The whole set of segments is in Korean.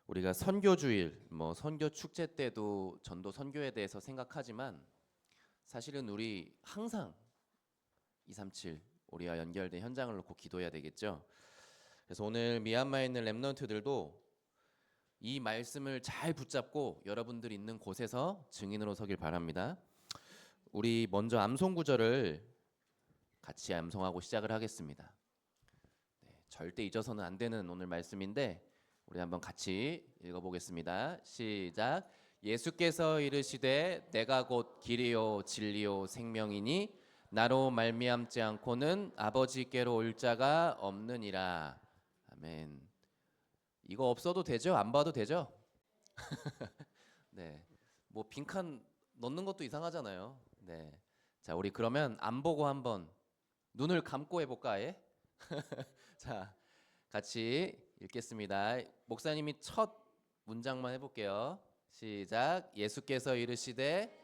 우리가 선교주일, 선교 축제 때도 전도 선교에 대해서 생각하지만 사실은 우리 항상 237 우리와 연결된 현장을 놓고 기도해야 되겠죠. 그래서 오늘 미얀마에 있는 렘넌트들도 이 말씀을 잘 붙잡고 여러분들 있는 곳에서 증인으로 서길 바랍니다. 우리 먼저 암송 구절을 같이 암송하고 시작을 하겠습니다. 절대 잊어서는 안 되는 오늘 말씀인데 우리 한번 같이 읽어보겠습니다. 시작. 예수께서 이르시되 내가 곧 길이요 진리요 생명이니 나로 말미암지 않고는 아버지께로 올 자가 없느니라. 아멘. 이거 없어도 되죠? 안 봐도 되죠? 네. 뭐 빈칸 넣는 것도 이상하잖아요. 네. 자, 우리 그러면 안 보고 한번 눈을 감고 해볼까 아예? 자, 같이 읽겠습니다. 목사님이 첫 문장만 해볼게요. 시작. 예수께서 이르시되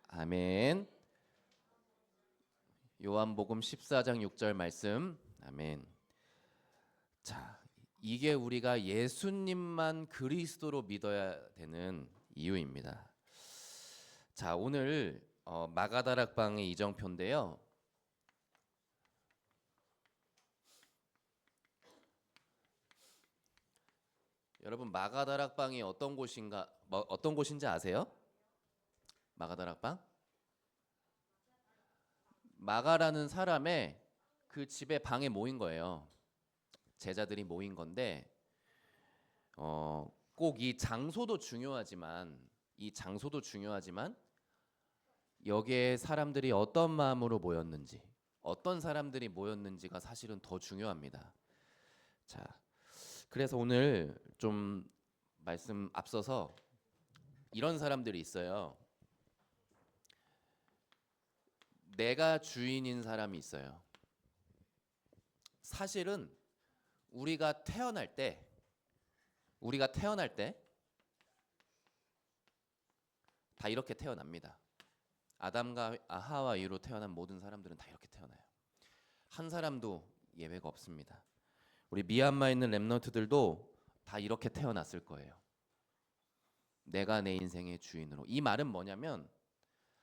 아멘. 요한복음 14장 6절 말씀. 아멘. 자, 이게 우리가 예수님만 그리스도로 믿어야 되는 이유입니다. 자, 오늘 마가다락방의 이정표인데요. 여러분 마가다락방이 어떤 곳인지 아세요? 마가다락방? 마가라는 사람의 그 집에 방에 모인 거예요. 제자들이 모인 건데 꼭 이 장소도 중요하지만 여기에 사람들이 어떤 마음으로 모였는지, 어떤 사람들이 모였는지가 사실은 더 중요합니다. 자, 그래서 오늘 좀 말씀 앞서서 이런 사람들이 있어요. 내가 주인인 사람이 있어요. 사실은 우리가 태어날 때 다 이렇게 태어납니다. 아담과 하와 이후로 태어난 모든 사람들은 다 이렇게 태어나요. 한 사람도 예외가 없습니다. 우리 미얀마에 있는 렘넌트들도 다 이렇게 태어났을 거예요. 내가 내 인생의 주인으로. 이 말은 뭐냐면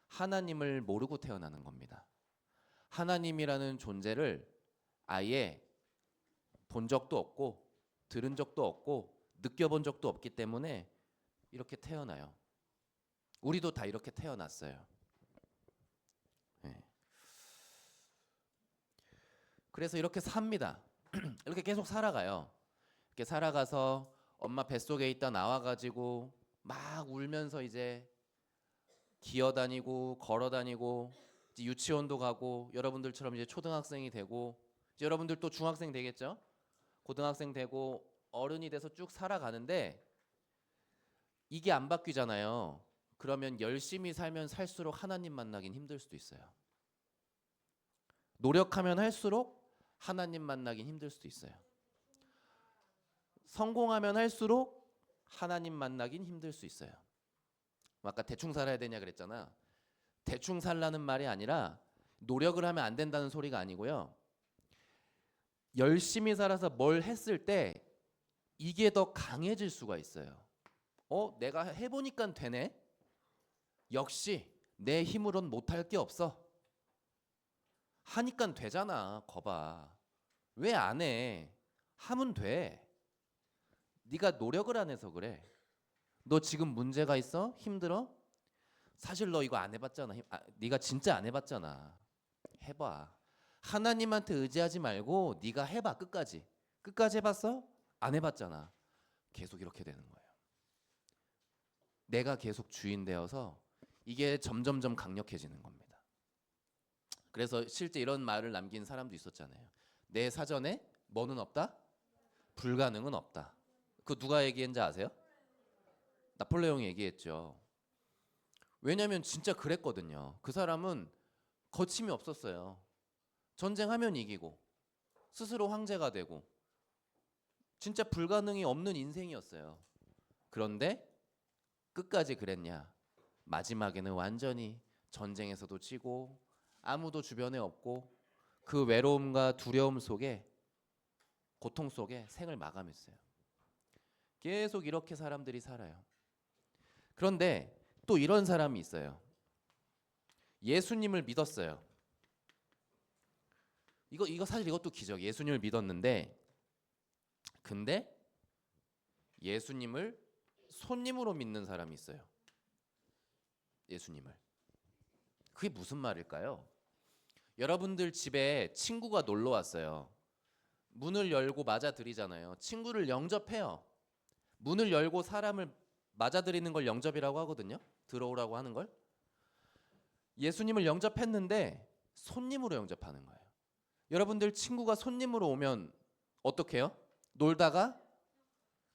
하나님을 모르고 태어나는 겁니다. 하나님이라는 존재를 아예 본 적도 없고 들은 적도 없고 느껴본 적도 없기 때문에 이렇게 태어나요. 우리도 다 이렇게 태어났어요. 네. 그래서 이렇게 삽니다. 이렇게 계속 살아가요. 이렇게 살아가서 엄마 뱃속에 있다 나와가지고 막 울면서 이제 기어다니고 걸어다니고 이제 유치원도 가고 여러분들처럼 이제 초등학생이 되고 이제 여러분들 또 중학생 되겠죠? 고등학생 되고 어른이 돼서 쭉 살아가는데 이게 안 바뀌잖아요. 그러면 열심히 살면 살수록 하나님 만나긴 힘들 수도 있어요. 노력하면 할수록 하나님 만나긴 힘들 수도 있어요. 성공하면 할수록 하나님 만나긴 힘들 수 있어요. 아까 대충 살아야 되냐 그랬잖아. 대충 살라는 말이 아니라 노력을 하면 안 된다는 소리가 아니고요. 열심히 살아서 뭘 했을 때 이게 더 강해질 수가 있어요. 내가 해보니까 되네. 역시 내 힘으론 못할 게 없어. 하니까 되잖아. 거봐. 왜 안 해? 하면 돼. 네가 노력을 안 해서 그래. 너 지금 문제가 있어? 힘들어? 사실 너 이거 안 해봤잖아. 네가 진짜 안 해봤잖아. 해봐. 하나님한테 의지하지 말고 네가 해봐. 끝까지 해봤어? 안 해봤잖아. 계속 이렇게 되는 거예요. 내가 계속 주인 되어서 이게 점점점 강력해지는 겁니다. 그래서 실제 이런 말을 남긴 사람도 있었잖아요. 내 사전에 뭐는 없다? 불가능은 없다. 그 누가 얘기했는지 아세요? 나폴레옹이 얘기했죠. 왜냐하면 진짜 그랬거든요. 그 사람은 거침이 없었어요. 전쟁하면 이기고 스스로 황제가 되고 진짜 불가능이 없는 인생이었어요. 그런데 끝까지 그랬냐? 마지막에는 완전히 전쟁에서도 지고 아무도 주변에 없고 그 외로움과 두려움 속에 고통 속에 생을 마감했어요. 계속 이렇게 사람들이 살아요. 그런데 또 이런 사람이 있어요. 예수님을 믿었어요. 이거 사실 이것도 기적. 예수님을 믿었는데 근데 예수님을 손님으로 믿는 사람이 있어요. 예수님을. 그게 무슨 말일까요? 여러분들 집에 친구가 놀러 왔어요. 문을 열고 맞아들이잖아요. 친구를 영접해요. 문을 열고 사람을 맞아들이는 걸 영접이라고 하거든요. 들어오라고 하는 걸. 예수님을 영접했는데 손님으로 영접하는 거예요. 여러분들 친구가 손님으로 오면 어떻게 해요? 놀다가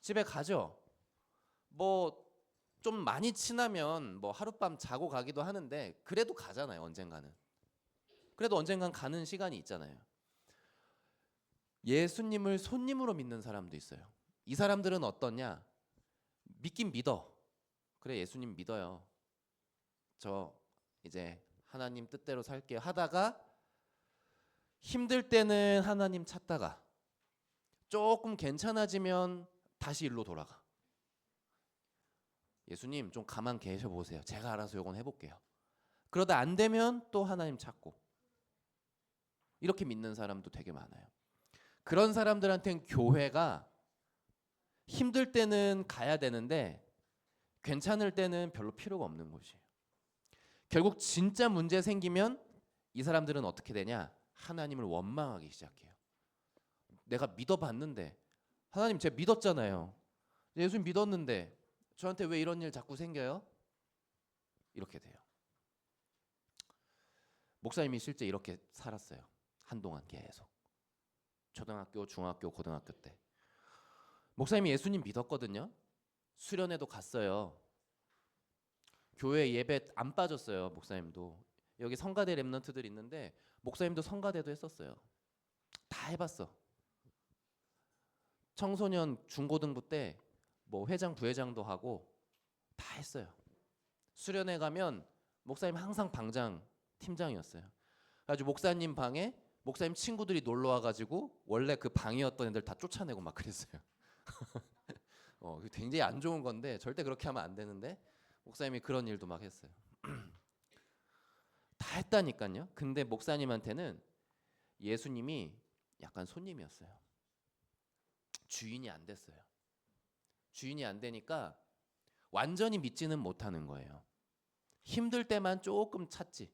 집에 가죠. 뭐 좀 많이 친하면 뭐 하룻밤 자고 가기도 하는데 그래도 가잖아요. 언젠가는. 그래도 언젠간 가는 시간이 있잖아요. 예수님을 손님으로 믿는 사람도 있어요. 이 사람들은 어떠냐? 믿긴 믿어. 그래, 예수님 믿어요. 저 이제 하나님 뜻대로 살게요 하다가 힘들 때는 하나님 찾다가 조금 괜찮아지면 다시 일로 돌아가. 예수님 좀 가만 계셔 보세요. 제가 알아서 요건 해볼게요. 그러다 안 되면 또 하나님 찾고. 이렇게 믿는 사람도 되게 많아요. 그런 사람들한테는 교회가 힘들 때는 가야 되는데 괜찮을 때는 별로 필요가 없는 곳이에요. 결국 진짜 문제 생기면 이 사람들은 어떻게 되냐? 하나님을 원망하기 시작해요. 내가 믿어봤는데 하나님 제가 믿었잖아요. 예수님 믿었는데 저한테 왜 이런 일 자꾸 생겨요? 이렇게 돼요. 목사님이 실제 이렇게 살았어요. 한동안 계속. 초등학교, 중학교, 고등학교 때. 목사님이 예수님 믿었거든요. 수련회도 갔어요. 교회 예배 안 빠졌어요. 목사님도. 여기 성가대 랩런트들 있는데 목사님도 성가대도 했었어요. 다 해봤어. 청소년 중고등부 때 뭐 회장 부회장도 하고 다 했어요. 수련회 가면 목사님 항상 방장 팀장이었어요. 그래가지고 목사님 방에 목사님 친구들이 놀러 와가지고 원래 그 방이었던 애들 다 쫓아내고 막 그랬어요. 굉장히 안 좋은 건데 절대 그렇게 하면 안 되는데 목사님이 그런 일도 막 했어요. 다 했다니까요. 근데 목사님한테는 예수님이 약간 손님이었어요. 주인이 안 됐어요. 주인이 안 되니까 완전히 믿지는 못하는 거예요. 힘들 때만 조금 찾지.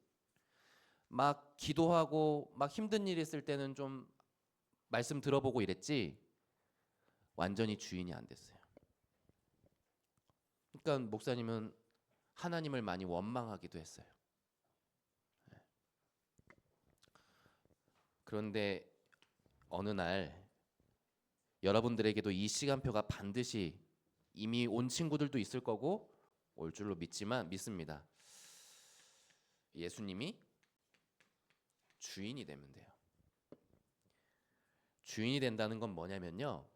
막 기도하고 막 힘든 일 있을 때는 좀 말씀 들어보고 이랬지 완전히 주인이 안 됐어요. 그러니까 목사님은 하나님을 많이 원망하기도 했어요. 그런데 어느 날 여러분들에게도 이 시간표가 반드시 이미 온 친구들도 있을 거고 올 줄로 믿습니다. 예수님이 주인이 되면 돼요. 주인이 된다는 건 뭐냐면요.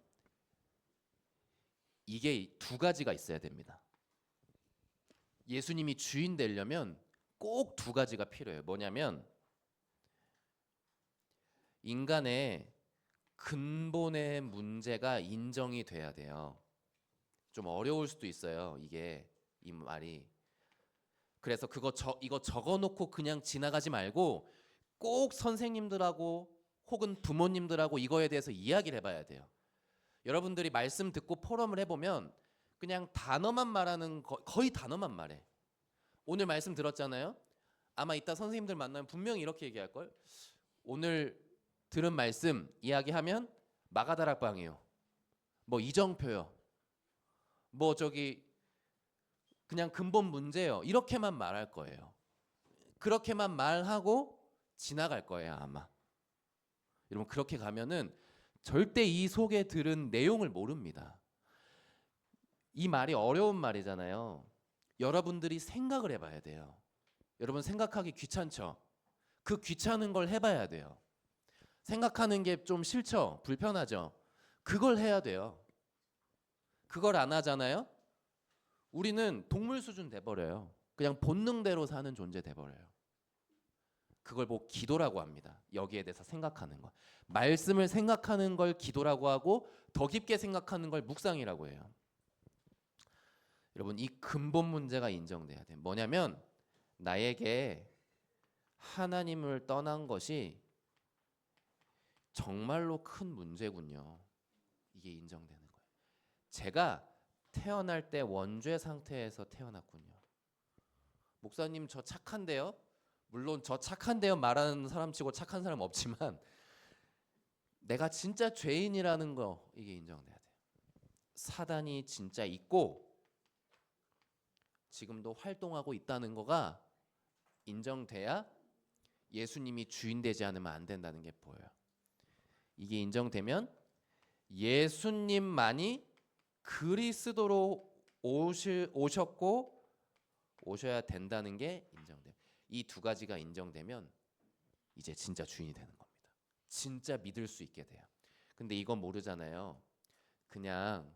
이게 두 가지가 있어야 됩니다. 예수님이 주인 되려면 꼭 두 가지가 필요해요. 뭐냐면 인간의 근본의 문제가 인정이 돼야 돼요. 좀 어려울 수도 있어요. 이 말이. 그래서 이거 적어놓고 그냥 지나가지 말고 꼭 선생님들하고 혹은 부모님들하고 이거에 대해서 이야기를 해봐야 돼요. 여러분들이 말씀 듣고 포럼을 해보면 그냥 단어만 말하는 거의 단어만 말해. 오늘 말씀 들었잖아요. 아마 이따 선생님들 만나면 분명히 이렇게 얘기할걸. 오늘 들은 말씀 이야기하면 마가다락방이요. 뭐 이정표요. 뭐 저기 그냥 근본 문제요. 이렇게만 말할 거예요. 그렇게만 말하고 지나갈 거예요 아마. 여러분 그렇게 가면은 절대 이 속에 들은 내용을 모릅니다. 이 말이 어려운 말이잖아요. 여러분들이 생각을 해봐야 돼요. 여러분 생각하기 귀찮죠? 그 귀찮은 걸 해봐야 돼요. 생각하는 게 좀 싫죠? 불편하죠? 그걸 해야 돼요. 그걸 안 하잖아요? 우리는 동물 수준 돼버려요. 그냥 본능대로 사는 존재 돼버려요. 그걸 보고 기도라고 합니다. 여기에 대해서 생각하는 거. 말씀을 생각하는 걸 기도라고 하고 더 깊게 생각하는 걸 묵상이라고 해요. 여러분 이 근본 문제가 인정돼야 돼요. 뭐냐면 나에게 하나님을 떠난 것이 정말로 큰 문제군요. 이게 인정되는 거예요. 제가 태어날 때 원죄 상태에서 태어났군요. 목사님 저 착한데요? 물론 저 착한데요 말하는 사람 치고 착한 사람 없지만 내가 진짜 죄인이라는 거 이게 인정돼야 돼요. 사단이 진짜 있고 지금도 활동하고 있다는 거가 인정돼야 예수님이 주인 되지 않으면 안 된다는 게 보여요. 이게 인정되면 예수님만이 그리스도로 오셨고 오셔야 된다는 게 인정돼요. 이 두 가지가 인정되면 이제 진짜 주인이 되는 겁니다. 진짜 믿을 수 있게 돼요. 근데 이건 모르잖아요. 그냥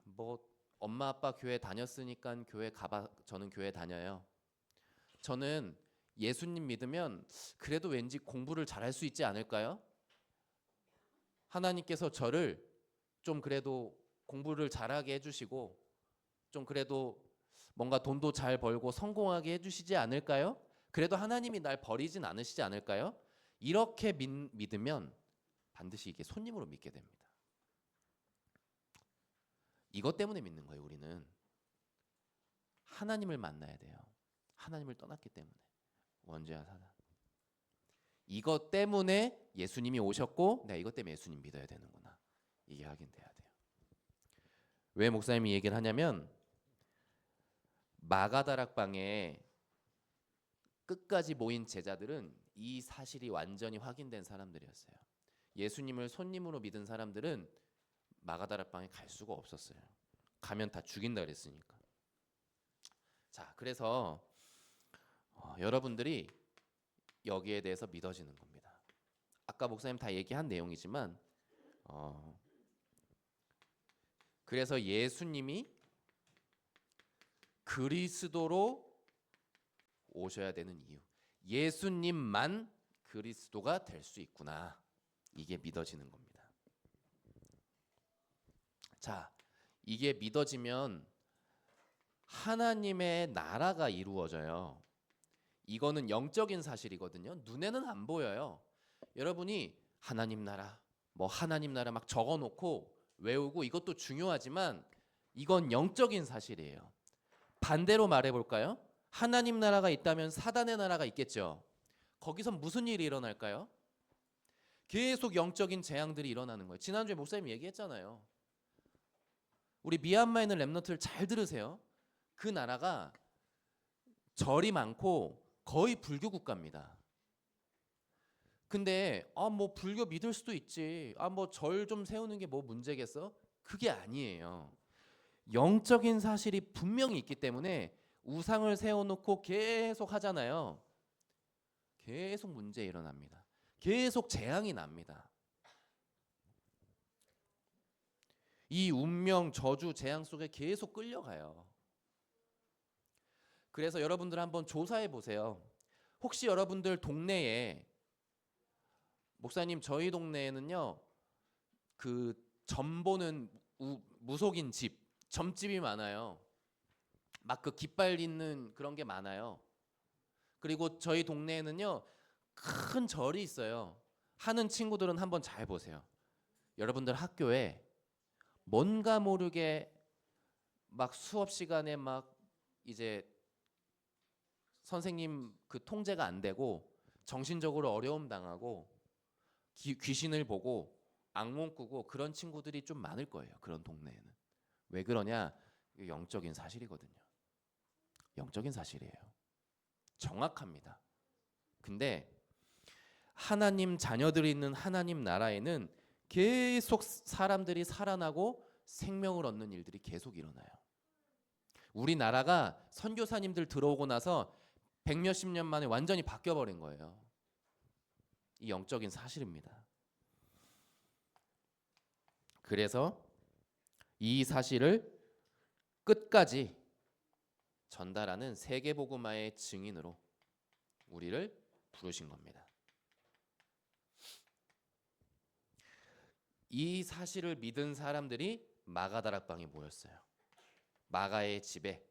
뭐 엄마 아빠 교회 다녔으니까 교회 가봐. 저는 교회 다녀요. 저는 예수님 믿으면 그래도 왠지 공부를 잘할 수 있지 않을까요? 하나님께서 저를 좀 그래도 공부를 잘하게 해주시고 좀 그래도 뭔가 돈도 잘 벌고 성공하게 해주시지 않을까요? 그래도 하나님이 날 버리진 않으시지 않을까요? 이렇게 믿으면 반드시 이게 손님으로 믿게 됩니다. 이것 때문에 믿는 거예요. 우리는 하나님을 만나야 돼요. 하나님을 떠났기 때문에 원죄와 사단. 이것 때문에 예수님이 오셨고 내가 이것 때문에 예수님 믿어야 되는구나. 이게 확인돼야 돼요. 왜 목사님이 얘기를 하냐면 마가다락방에 끝까지 모인 제자들은 이 사실이 완전히 확인된 사람들이었어요. 예수님을 손님으로 믿은 사람들은 마가다락방에 갈 수가 없었어요. 가면 다 죽인다 그랬으니까. 자, 그래서 여러분들이 여기에 대해서 믿어지는 겁니다. 아까 목사님 다 얘기한 내용이지만 그래서 예수님이 그리스도로 오셔야 되는 이유. 예수님만 그리스도가 될 수 있구나. 이게 믿어지는 겁니다. 자, 이게 믿어지면 하나님의 나라가 이루어져요. 이거는 영적인 사실이거든요. 눈에는 안 보여요. 여러분이 하나님 나라, 뭐 하나님 나라 막 적어놓고 외우고 이것도 중요하지만 이건 영적인 사실이에요. 반대로 말해볼까요? 하나님 나라가 있다면 사단의 나라가 있겠죠. 거기서 무슨 일이 일어날까요? 계속 영적인 재앙들이 일어나는 거예요. 지난주에 목사님이 얘기했잖아요. 우리 미얀마에 있는 렘넌트를 잘 들으세요. 그 나라가 절이 많고 거의 불교 국가입니다. 근데 뭐 불교 믿을 수도 있지. 뭐 절 좀 세우는 게 뭐 문제겠어? 그게 아니에요. 영적인 사실이 분명히 있기 때문에 우상을 세워놓고 계속 하잖아요. 계속 문제 일어납니다. 계속 재앙이 납니다. 이 운명, 저주, 재앙 속에 계속 끌려가요. 그래서 여러분들 한번 조사해 보세요. 혹시 여러분들 동네에 목사님 저희 동네에는요 그 점 보는 무속인 집, 점집이 많아요. 막 그 깃발 있는 그런 게 많아요. 그리고 저희 동네에는요 큰 절이 있어요. 하는 친구들은 한번 잘 보세요. 여러분들 학교에 뭔가 모르게 막 수업 시간에 막 이제 선생님 그 통제가 안 되고 정신적으로 어려움 당하고 귀신을 보고 악몽 꾸고 그런 친구들이 좀 많을 거예요. 그런 동네에는. 왜 그러냐? 이게 영적인 사실이거든요. 영적인 사실이에요. 정확합니다. 근데 하나님 자녀들이 있는 하나님 나라에는 계속 사람들이 살아나고 생명을 얻는 일들이 계속 일어나요. 우리나라가 선교사님들 들어오고 나서 백몇십 년 만에 완전히 바뀌어버린 거예요. 이 영적인 사실입니다. 그래서 이 사실을 끝까지 전달하는 세계복음화의 증인으로 우리를 부르신 겁니다. 이 사실을 믿은 사람들이 마가다락방에 모였어요. 마가의 집에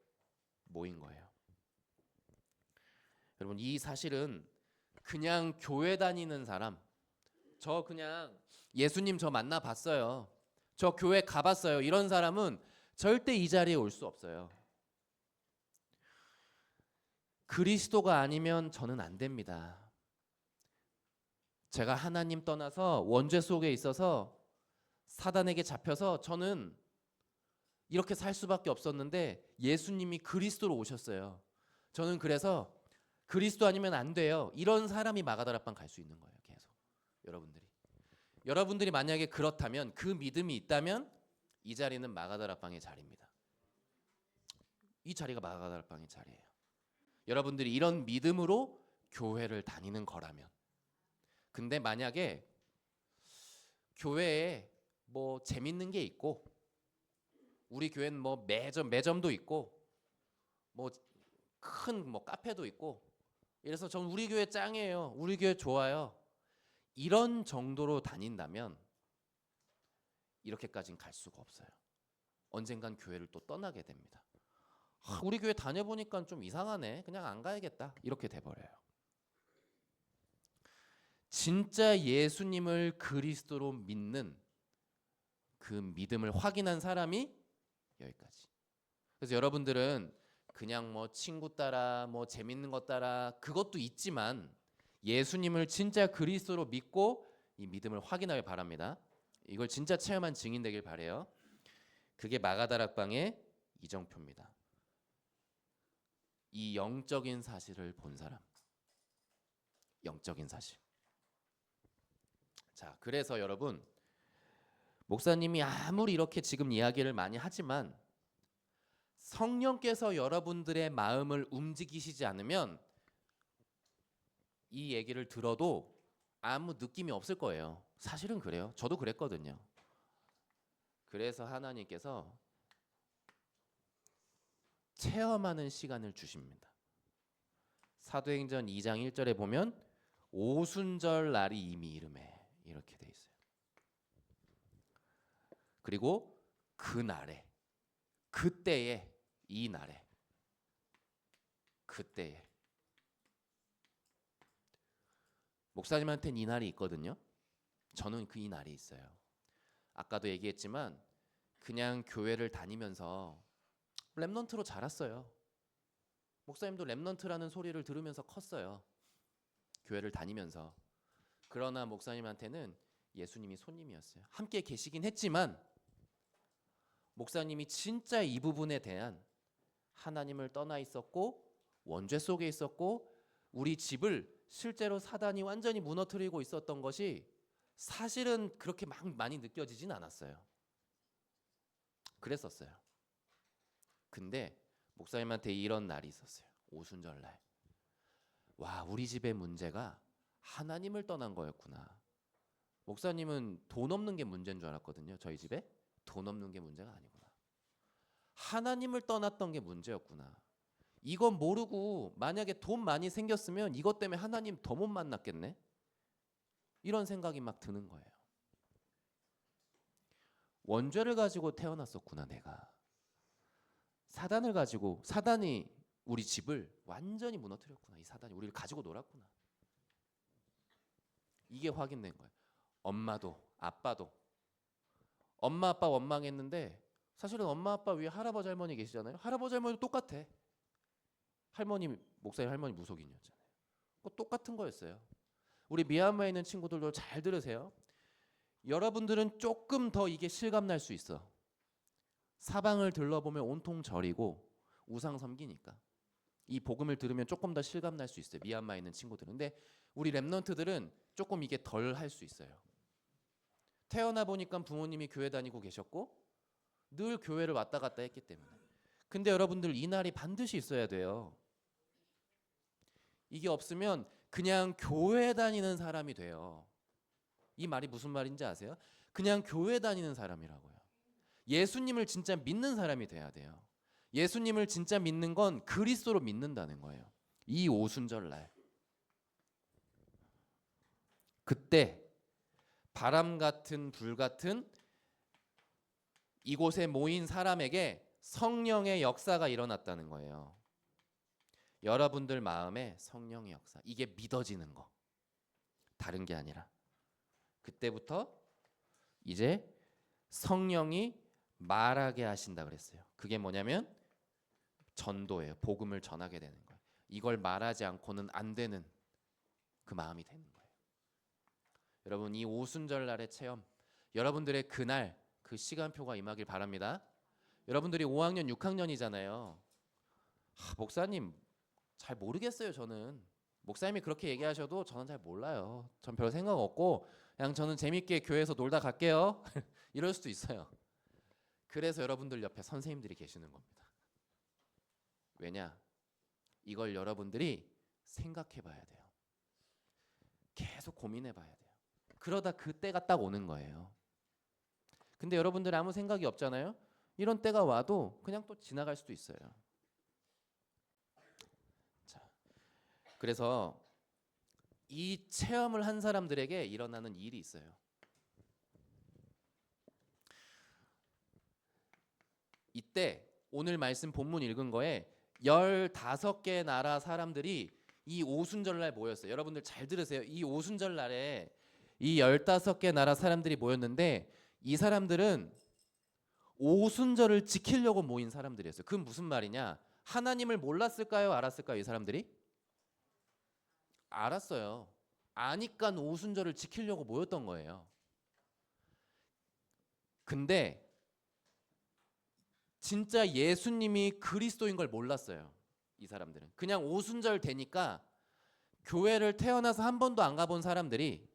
모인 거예요. 여러분, 이 사실은 그냥 교회 다니는 사람, 저 그냥 예수님 저 만나봤어요, 저 교회 가봤어요, 이런 사람은 절대 이 자리에 올 수 없어요. 그리스도가 아니면 저는 안 됩니다. 제가 하나님 떠나서 원죄 속에 있어서 사단에게 잡혀서 저는 이렇게 살 수밖에 없었는데 예수님이 그리스도로 오셨어요. 저는 그래서 그리스도 아니면 안 돼요. 이런 사람이 마가다락방 갈 수 있는 거예요. 계속 여러분들이 만약에 그렇다면, 그 믿음이 있다면 이 자리는 마가다락방의 자리입니다. 이 자리가 마가다락방의 자리예요. 여러분들이 이런 믿음으로 교회를 다니는 거라면. 근데 만약에 교회에 뭐 재밌는 게 있고, 우리 교회는 뭐 매점도 있고, 뭐 큰 뭐 카페도 있고, 이래서 전 우리 교회 짱이에요, 우리 교회 좋아요, 이런 정도로 다닌다면 이렇게까지는 갈 수가 없어요. 언젠간 교회를 또 떠나게 됩니다. 우리 교회 다녀보니까 좀 이상하네, 그냥 안 가야겠다, 이렇게 돼버려요. 진짜 예수님을 그리스도로 믿는 그 믿음을 확인한 사람이 여기까지. 그래서 여러분들은 그냥 뭐 친구 따라 뭐 재밌는 것 따라 그것도 있지만 예수님을 진짜 그리스도로 믿고 이 믿음을 확인하길 바랍니다. 이걸 진짜 체험한 증인 되길 바래요. 그게 마가다락방의 이정표입니다. 이 영적인 사실을 본 사람, 영적인 사실. 자, 그래서 여러분, 목사님이 아무리 이렇게 지금 이야기를 많이 하지만 성령께서 여러분들의 마음을 움직이시지 않으면 이 얘기를 들어도 아무 느낌이 없을 거예요. 사실은 그래요. 저도 그랬거든요. 그래서 하나님께서 체험하는 시간을 주십니다. 사도행전 2장 1절에 보면 오순절 날이 이미 이르매, 이렇게 돼 있어요. 그리고 그날에, 그때에, 이 날에, 그때에. 목사님한테는 이 날이 있거든요. 저는 그 이 날이 있어요. 아까도 얘기했지만 그냥 교회를 다니면서 렘넌트로 자랐어요. 목사님도 렘넌트라는 소리를 들으면서 컸어요. 교회를 다니면서. 그러나 목사님한테는 예수님이 손님이었어요. 함께 계시긴 했지만 목사님이 진짜 이 부분에 대한, 하나님을 떠나 있었고 원죄 속에 있었고 우리 집을 실제로 사단이 완전히 무너뜨리고 있었던 것이 사실은 그렇게 막 많이 느껴지진 않았어요. 그랬었어요. 근데 목사님한테 이런 날이 있었어요. 오순절날. 와, 우리 집의 문제가 하나님을 떠난 거였구나. 목사님은 돈 없는 게 문제인 줄 알았거든요. 저희 집에 돈 없는 게 문제가 아니구나. 하나님을 떠났던 게 문제였구나. 이건 모르고 만약에 돈 많이 생겼으면 이것 때문에 하나님 더 못 만났겠네, 이런 생각이 막 드는 거예요. 원죄를 가지고 태어났었구나 내가. 사단을 가지고, 사단이 우리 집을 완전히 무너뜨렸구나. 이 사단이 우리를 가지고 놀았구나. 이게 확인된 거예요. 엄마도 아빠도. 엄마 아빠 원망했는데 사실은 엄마 아빠 위에 할아버지 할머니 계시잖아요. 할아버지 할머니도 똑같아. 할머니, 목사님 할머니 무속인이었잖아요. 똑같은 거였어요. 우리 미얀마에 있는 친구들도 잘 들으세요. 여러분들은 조금 더 이게 실감날 수 있어. 사방을 들러보면 온통 절이고 우상 섬기니까 이 복음을 들으면 조금 더 실감날 수 있어요. 미얀마에 있는 친구들은. 근데 우리 렘넌트들은 조금 이게 덜 할 수 있어요. 태어나 보니까 부모님이 교회 다니고 계셨고 늘 교회를 왔다 갔다 했기 때문에. 근데 여러분들 이 날이 반드시 있어야 돼요. 이게 없으면 그냥 교회 다니는 사람이 돼요. 이 말이 무슨 말인지 아세요? 그냥 교회 다니는 사람이라고요. 예수님을 진짜 믿는 사람이 돼야 돼요. 예수님을 진짜 믿는 건 그리스도로 믿는다는 거예요. 이 오순절 날. 그때 바람 같은 불 같은 이곳에 모인 사람에게 성령의 역사가 일어났다는 거예요. 여러분들 마음에 성령의 역사, 이게 믿어지는 거, 다른 게 아니라 그때부터 이제 성령이 말하게 하신다 그랬어요. 그게 뭐냐면 전도예요. 복음을 전하게 되는 거예요. 이걸 말하지 않고는 안 되는 그 마음이 되는 거예요. 여러분, 이 오순절 날의 체험, 여러분들의 그날 그 시간표가 임하길 바랍니다. 여러분들이 5학년 6학년이잖아요. 목사님 잘 모르겠어요. 저는 목사님이 그렇게 얘기하셔도 저는 잘 몰라요. 전 별 생각 없고 그냥 저는 재밌게 교회에서 놀다 갈게요. 이럴 수도 있어요. 그래서 여러분들 옆에 선생님들이 계시는 겁니다. 왜냐? 이걸 여러분들이 생각해 봐야 돼요. 계속 고민해 봐야 돼요. 그러다 그 때가 딱 오는 거예요. 근데 여러분들 아무 생각이 없잖아요. 이런 때가 와도 그냥 또 지나갈 수도 있어요. 자, 그래서 이 체험을 한 사람들에게 일어나는 일이 있어요. 이때 오늘 말씀 본문 읽은 거에 15개 나라 사람들이 이 오순절날 모였어요. 여러분들 잘 들으세요. 이 오순절날에 이 15개 나라 사람들이 모였는데 이 사람들은 오순절을 지키려고 모인 사람들이었어요. 그건 무슨 말이냐? 하나님을 몰랐을까요? 알았을까요? 이 사람들이? 알았어요. 아니까 오순절을 지키려고 모였던 거예요. 근데 진짜 예수님이 그리스도인 걸 몰랐어요. 이 사람들은 그냥 오순절 되니까 교회를 태어나서 한 번도 안 가본 사람들이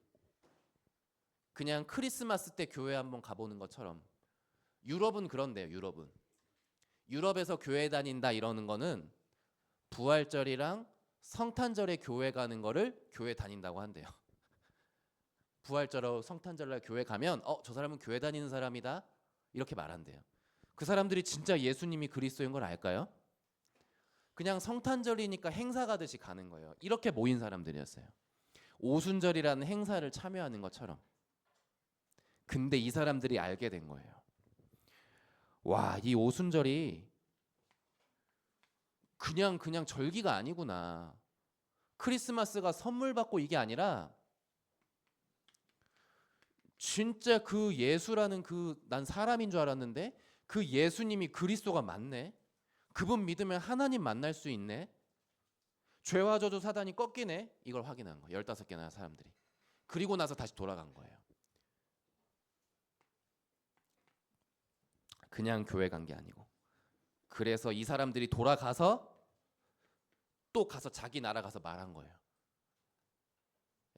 그냥 크리스마스 때 교회 한번 가보는 것처럼, 유럽은 그런데요. 유럽에서 교회 다닌다 이러는 거는 부활절이랑 성탄절에 교회 가는 거를 교회 다닌다고 한대요. 부활절하고 성탄절날 교회 가면 저 사람은 교회 다니는 사람이다 이렇게 말한대요. 그 사람들이 진짜 예수님이 그리스도인 걸 알까요? 그냥 성탄절이니까 행사 가듯이 가는 거예요. 이렇게 모인 사람들이었어요. 오순절이라는 행사를 참여하는 것처럼. 근데 이 사람들이 알게 된 거예요. 와, 이 오순절이 그냥 절기가 아니구나. 크리스마스가 선물 받고 이게 아니라 진짜 그 예수라는 난 사람인 줄 알았는데 그 예수님이 그리스도가 맞네. 그분 믿으면 하나님 만날 수 있네. 죄와 저주 사단이 꺾이네. 이걸 확인한 거예요. 15개나 사람들이. 그리고 나서 다시 돌아간 거예요. 그냥 교회 간 게 아니고. 그래서 이 사람들이 돌아가서 또 가서 자기 나라 가서 말한 거예요.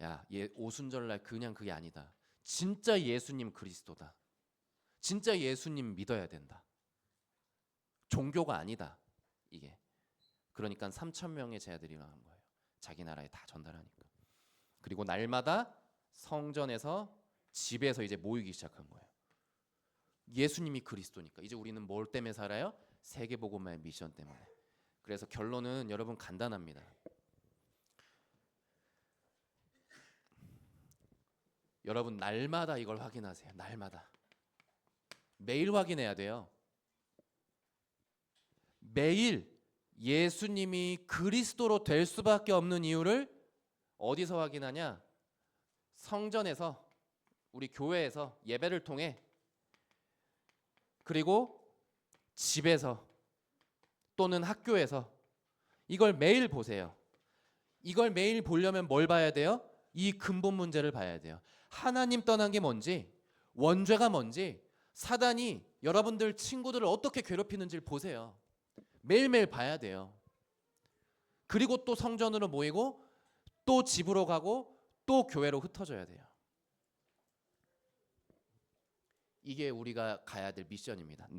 야, 오순절날 그냥 그게 아니다. 진짜 예수님 그리스도다. 진짜 예수님 믿어야 된다. 종교가 아니다. 이게. 그러니까 3,000명의 제자들이 일어난 거예요. 자기 나라에 다 전달하니까. 그리고 날마다 성전에서 집에서 이제 모이기 시작한 거예요. 예수님이 그리스도니까. 이제 우리는 뭘 때문에 살아요? 세계복음화의 미션 때문에. 그래서 결론은 여러분 간단합니다. 여러분 날마다 이걸 확인하세요. 날마다. 매일 확인해야 돼요. 매일 예수님이 그리스도로 될 수밖에 없는 이유를 어디서 확인하냐? 성전에서, 우리 교회에서 예배를 통해, 그리고 집에서 또는 학교에서 이걸 매일 보세요. 이걸 매일 보려면 뭘 봐야 돼요? 이 근본 문제를 봐야 돼요. 하나님 떠난 게 뭔지, 원죄가 뭔지, 사단이 여러분들 친구들을 어떻게 괴롭히는지를 보세요. 매일매일 봐야 돼요. 그리고 또 성전으로 모이고 또 집으로 가고 또 교회로 흩어져야 돼요. 이게 우리가 가야 될 미션입니다.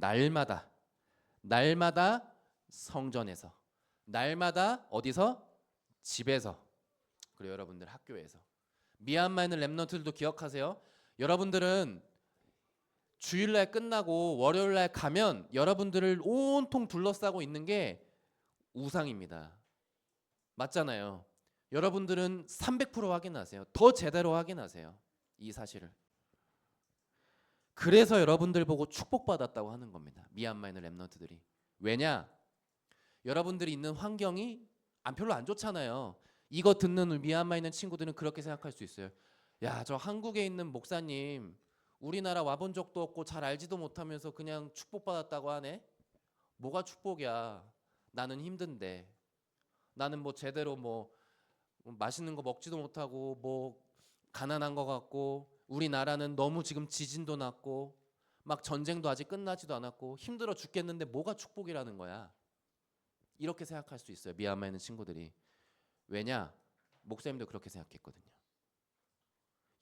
날마다 성전에서, 날마다 어디서? 집에서, 그리고 여러분들 학교에서. 미얀마에 있는 렘넌트들도 기억하세요. 여러분들은 주일날 끝나고 월요일날 가면 여러분들을 온통 둘러싸고 있는 게 우상입니다. 맞잖아요. 여러분들은 300% 확인하세요. 더 제대로 확인하세요. 이 사실을. 그래서 여러분들 보고 축복받았다고 하는 겁니다. 미얀마에 있는 렘넌트들이. 왜냐? 여러분들이 있는 환경이 별로 안 좋잖아요. 이거 듣는 미얀마에 있는 친구들은 그렇게 생각할 수 있어요. 야, 저 한국에 있는 목사님 우리나라 와본 적도 없고 잘 알지도 못하면서 그냥 축복받았다고 하네. 뭐가 축복이야. 나는 힘든데. 나는 뭐 제대로 뭐 맛있는 거 먹지도 못하고 뭐 가난한 거 같고 우리나라는 너무 지금 지진도 났고 막 전쟁도 아직 끝나지도 않았고 힘들어 죽겠는데 뭐가 축복이라는 거야. 이렇게 생각할 수 있어요. 미얀마에 있는 친구들이. 왜냐? 목사님도 그렇게 생각했거든요.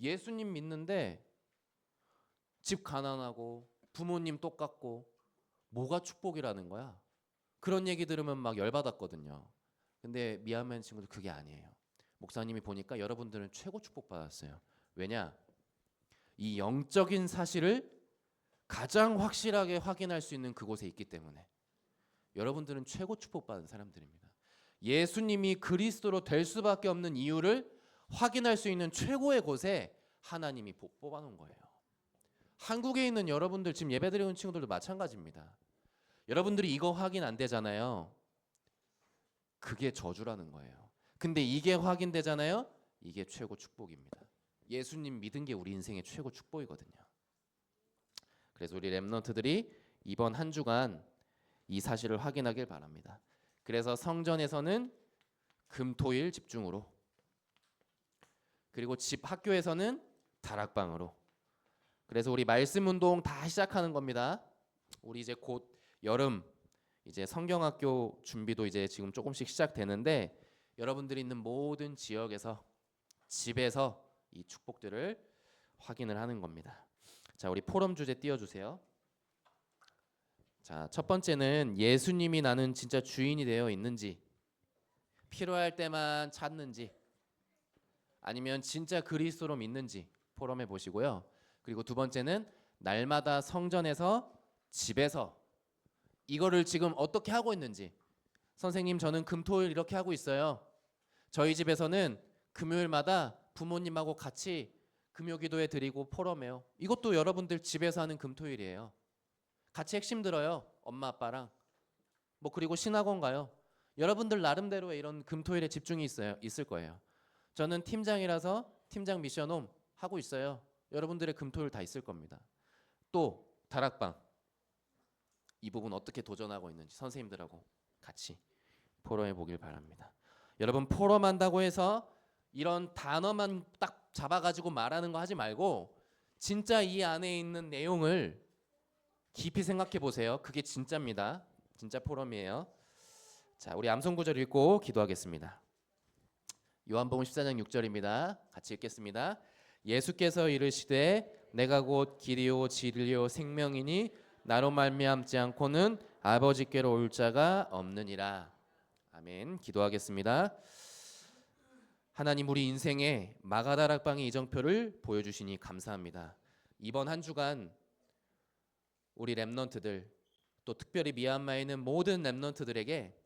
예수님 믿는데 집 가난하고 부모님 똑같고 뭐가 축복이라는 거야. 그런 얘기 들으면 막 열받았거든요. 근데 미얀마인 친구들 그게 아니에요. 목사님이 보니까 여러분들은 최고 축복받았어요. 왜냐? 이 영적인 사실을 가장 확실하게 확인할 수 있는 그곳에 있기 때문에 여러분들은 최고 축복받은 사람들입니다. 예수님이 그리스도로 될 수밖에 없는 이유를 확인할 수 있는 최고의 곳에 하나님이 뽑아놓은 거예요. 한국에 있는 여러분들 지금 예배드리는 친구들도 마찬가지입니다. 여러분들이 이거 확인 안 되잖아요. 그게 저주라는 거예요. 근데 이게 확인되잖아요. 이게 최고 축복입니다. 예수님 믿은 게 우리 인생의 최고 축복이거든요. 그래서 우리 렘넌트들이 이번 한 주간 이 사실을 확인하길 바랍니다. 그래서 성전에서는 금토일 집중으로, 그리고 집 학교에서는 다락방으로. 그래서 우리 말씀 운동 다 시작하는 겁니다. 우리 이제 곧 여름 이제 성경학교 준비도 이제 지금 조금씩 시작되는데 여러분들이 있는 모든 지역에서 집에서 이 축복들을 확인을 하는 겁니다. 자, 우리 포럼 주제 띄워주세요. 자, 첫 번째는 예수님이 나는 진짜 주인이 되어 있는지, 필요할 때만 찾는지, 아니면 진짜 그리스도로 믿는지 포럼해 보시고요. 그리고 두 번째는 날마다 성전에서 집에서 이거를 지금 어떻게 하고 있는지. 선생님, 저는 금토일 이렇게 하고 있어요. 저희 집에서는 금요일마다 부모님하고 같이 금요기도회 드리고 포럼해요. 이것도 여러분들 집에서 하는 금토일이에요. 같이 핵심 들어요. 엄마 아빠랑. 뭐 그리고 신학원 가요. 여러분들 나름대로의 이런 금토일에 집중이 있을 거예요. 저는 팀장이라서 팀장 미션홈 하고 있어요. 여러분들의 금토일 다 있을 겁니다. 또 다락방. 이 부분 어떻게 도전하고 있는지 선생님들하고 같이 포럼해 보길 바랍니다. 여러분, 포럼한다고 해서 이런 단어만 딱 잡아가지고 말하는 거 하지 말고 진짜 이 안에 있는 내용을 깊이 생각해 보세요. 그게 진짜입니다. 진짜 포럼이에요. 자, 우리 암송 구절 읽고 기도하겠습니다. 요한복음 14장 6절입니다. 같이 읽겠습니다. 예수께서 이르시되 내가 곧 길이요 진리요 생명이니 나로 말미암지 않고는 아버지께로 올 자가 없느니라. 아멘. 기도하겠습니다. 하나님, 우리 인생에 마가다락방의 이정표를 보여주시니 감사합니다. 이번 한 주간 우리 렘넌트들, 또 특별히 미얀마에 있는 모든 렘넌트들에게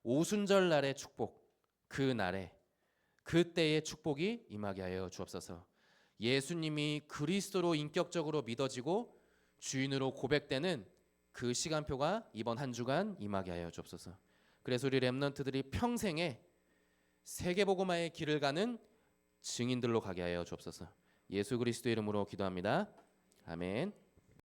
오순절 날의 축복, 그 날에 그때의 축복이 임하게 하여 주옵소서. 예수님이 그리스도로 인격적으로 믿어지고 주인으로 고백되는 그 시간표가 이번 한 주간 임하게 하여 주옵소서. 그래서 우리 렘넌트들이 평생에 세계복음화의 길을 가는 증인들로 가게 하여 주옵소서. 예수 그리스도 이름으로 기도합니다. 아멘.